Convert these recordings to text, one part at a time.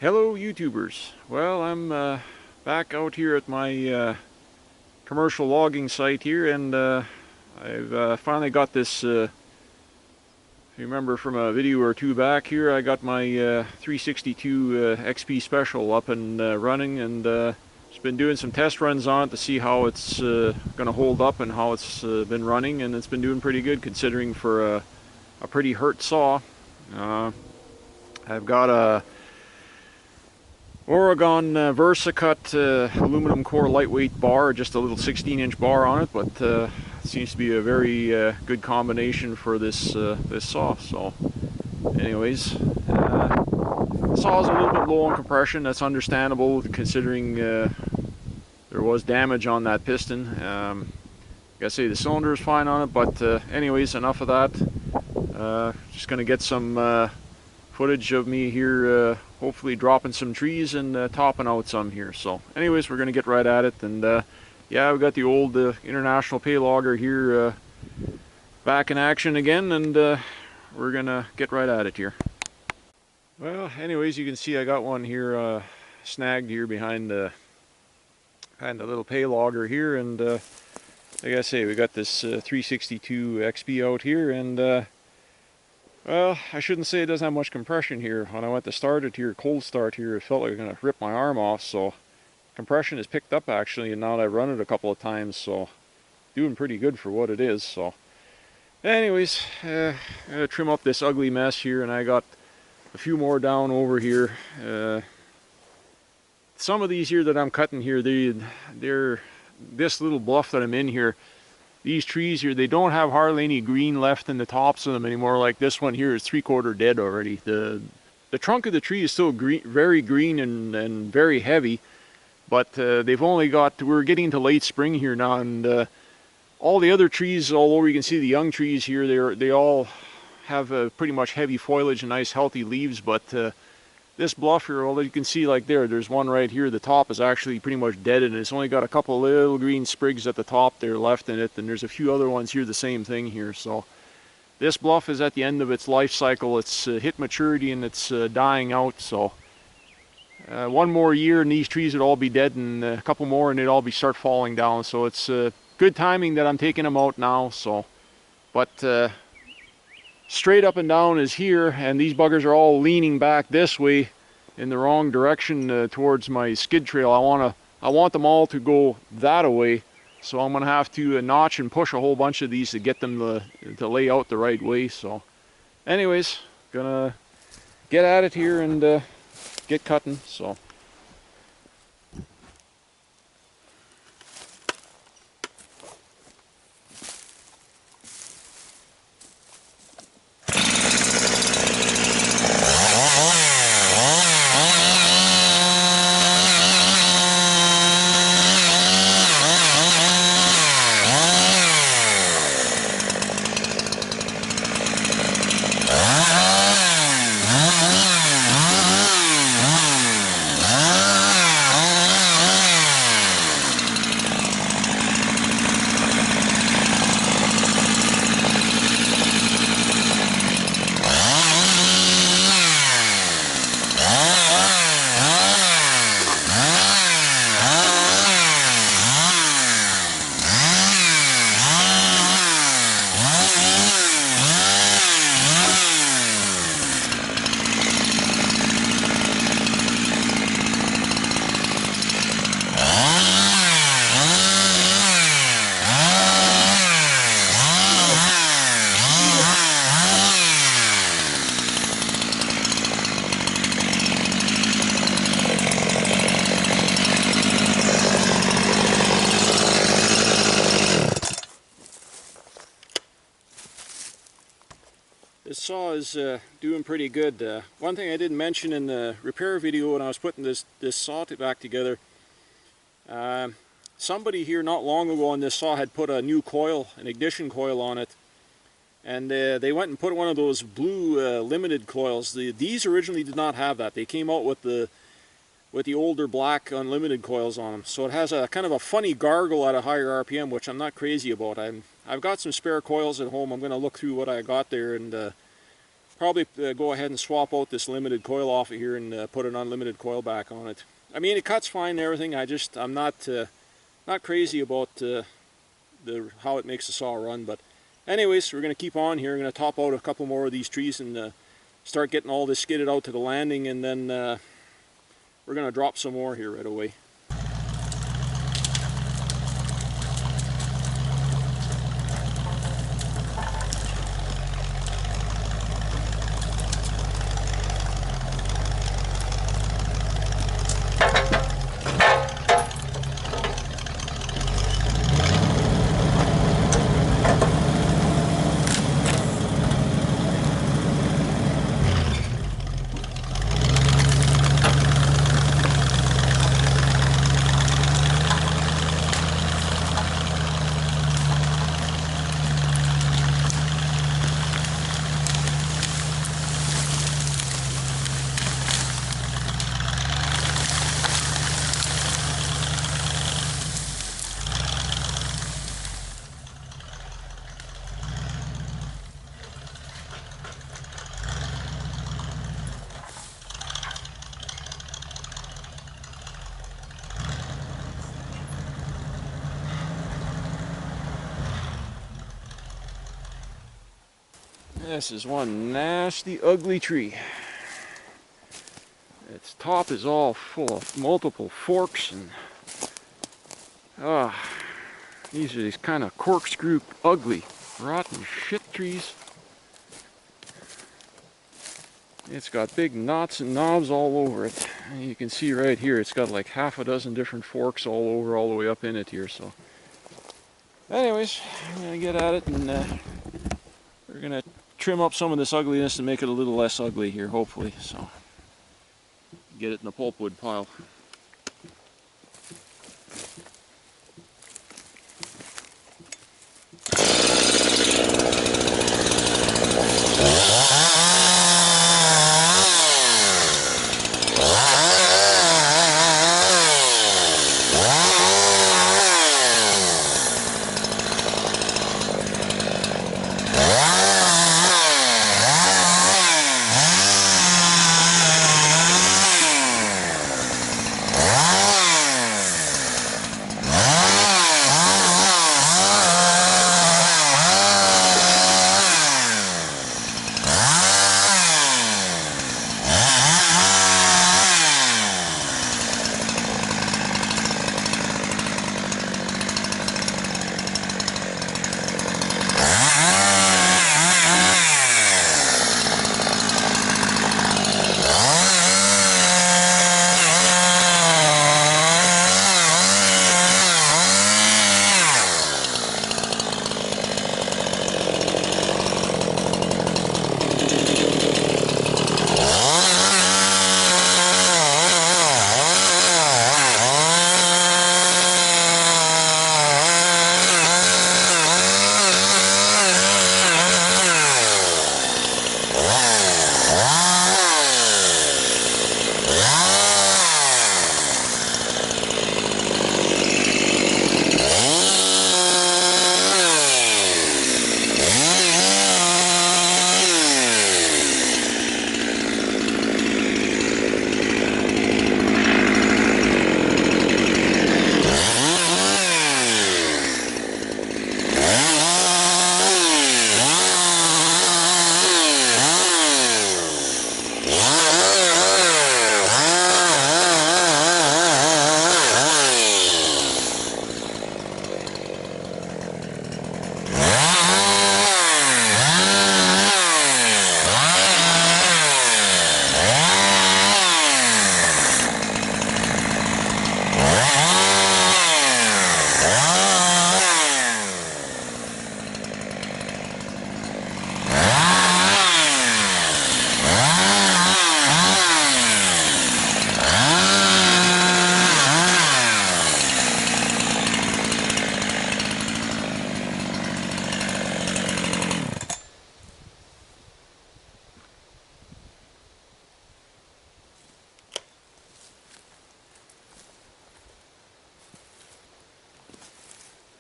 Hello YouTubers. Well, I'm back out here at my commercial logging site here, and I've finally got this, if you remember from a video or two back here, I got my 362 XP Special up and running, and just been doing some test runs on it to see how it's going to hold up and how it's been running, and it's been doing pretty good considering for a pretty hurt saw. I've got a Oregon VersaCut aluminum core lightweight bar, just a little 16-inch bar on it, but it seems to be a very good combination for this saw. So, anyways, the saw is a little bit low on compression. That's understandable considering there was damage on that piston. Gotta say the cylinder is fine on it, but anyways, enough of that. Just gonna get some footage of me here, hopefully dropping some trees and topping out some here. So anyways, we're gonna get right at it, and yeah, we've got the old International Pay Logger here back in action again, and we're gonna get right at it here. Well, anyways, you can see I got one here snagged here behind the little pay logger here, and like I say, we got this 362 XP out here, and well, I shouldn't say it doesn't have much compression here. When I went to start it here, cold start here, it felt like it was going to rip my arm off. So compression is picked up actually, and now that I've run it a couple of times, so doing pretty good for what it is. So anyways, I'm going to trim up this ugly mess here, and I got a few more down over here. Some of these here that I'm cutting here, they're this little bluff that I'm in here. These trees here, they don't have hardly any green left in the tops of them anymore. Like this one here is 3/4 dead already. The trunk of the tree is still green, very green and very heavy, but they've only got, we're getting into late spring here now, and all the other trees, all over you can see the young trees here, they all have pretty much heavy foliage and nice healthy leaves, but this bluff here, well, you can see like there's one right here, the top is actually pretty much dead, and it's only got a couple little green sprigs at the top there left in it, and there's a few other ones here, the same thing here. So this bluff is at the end of its life cycle. It's hit maturity and it's dying out. So one more year and these trees would all be dead, and a couple more and they'd all start falling down. So it's good timing that I'm taking them out now. So, but straight up and down is here, and these buggers are all leaning back this way in the wrong direction towards my skid trail. I want them all to go that way, so I'm gonna have to notch and push a whole bunch of these to get them to lay out the right way. So anyways, gonna get at it here and get cutting. So this saw is doing pretty good. One thing I didn't mention in the repair video when I was putting this saw back together, somebody here not long ago on this saw had put a new coil, an ignition coil on it, and they went and put one of those blue limited coils. These originally did not have that. They came out with the older black unlimited coils on them, so it has a kind of a funny gargle at a higher RPM, which I'm not crazy about. I've got some spare coils at home. I'm going to look through what I got there and probably go ahead and swap out this limited coil off of here and put an unlimited coil back on it. I mean, it cuts fine and everything. I'm not crazy about how it makes the saw run. But anyways, we're going to keep on here. We're going to top out a couple more of these trees and start getting all this skidded out to the landing, and then we're going to drop some more here right away. This is one nasty, ugly tree. Its top is all full of multiple forks, and these are these kind of corkscrew, ugly, rotten shit trees. It's got big knots and knobs all over it. And you can see right here, it's got like half a dozen different forks all over, all the way up in it here. So, anyways, I'm gonna get at it, and we're gonna trim up some of this ugliness and make it a little less ugly here, hopefully. So, get it in the pulpwood pile.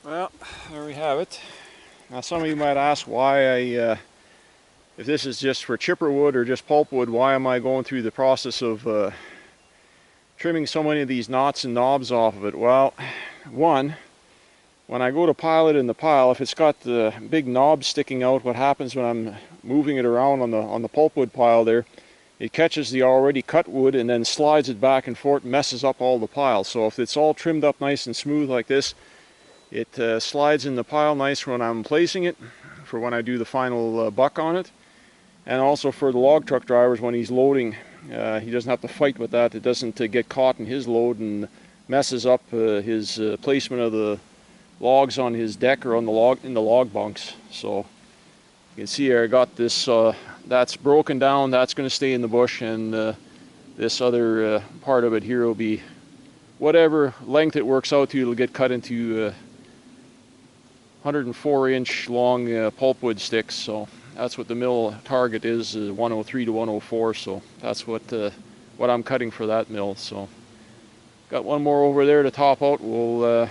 Well, there we have it. Now some of you might ask why I if this is just for chipper wood or just pulpwood, why am I going through the process of trimming so many of these knots and knobs off of it? Well, one, when I go to pile it in the pile, if it's got the big knobs sticking out, what happens when I'm moving it around on the pulpwood pile there, it catches the already cut wood and then slides it back and forth, messes up all the piles. So if it's all trimmed up nice and smooth like this, it slides in the pile nice when I'm placing it, for when I do the final buck on it. And also for the log truck drivers, when he's loading, he doesn't have to fight with that. It doesn't get caught in his load and messes up his placement of the logs on his deck or on the in the log bunks. So you can see here I got this, that's broken down, that's going to stay in the bush, and this other part of it here will be whatever length it works out to. It'll get cut into 104-inch long pulpwood sticks. So that's what the mill target is, 103 to 104. So that's what I'm cutting for that mill. So got one more over there to top out. We'll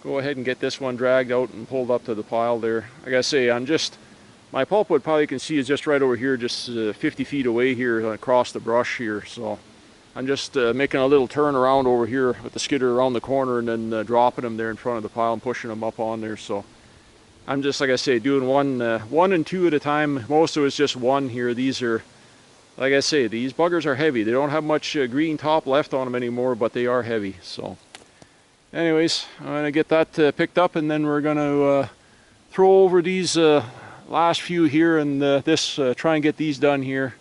go ahead and get this one dragged out and pulled up to the pile there. Like I say, my pulpwood pile, you can see, is just right over here, just 50 feet away here across the brush here. So I'm just making a little turn around over here with the skidder around the corner and then dropping them there in front of the pile and pushing them up on there. So I'm just, like I say, doing one and two at a time. Most of it's just one here. These are, like I say, these buggers are heavy. They don't have much green top left on them anymore, but they are heavy. So anyways, I'm going to get that picked up, and then we're going to throw over these last few here, and try and get these done here.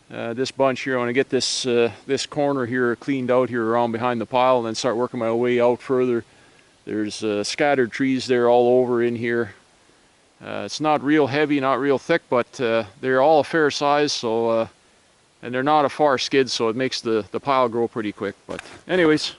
This bunch here, I want to get this corner here cleaned out here around behind the pile, and then start working my way out further. There's scattered trees there all over in here. It's not real heavy, not real thick, but they're all a fair size, so and they're not a far skid, so it makes the pile grow pretty quick. But anyways,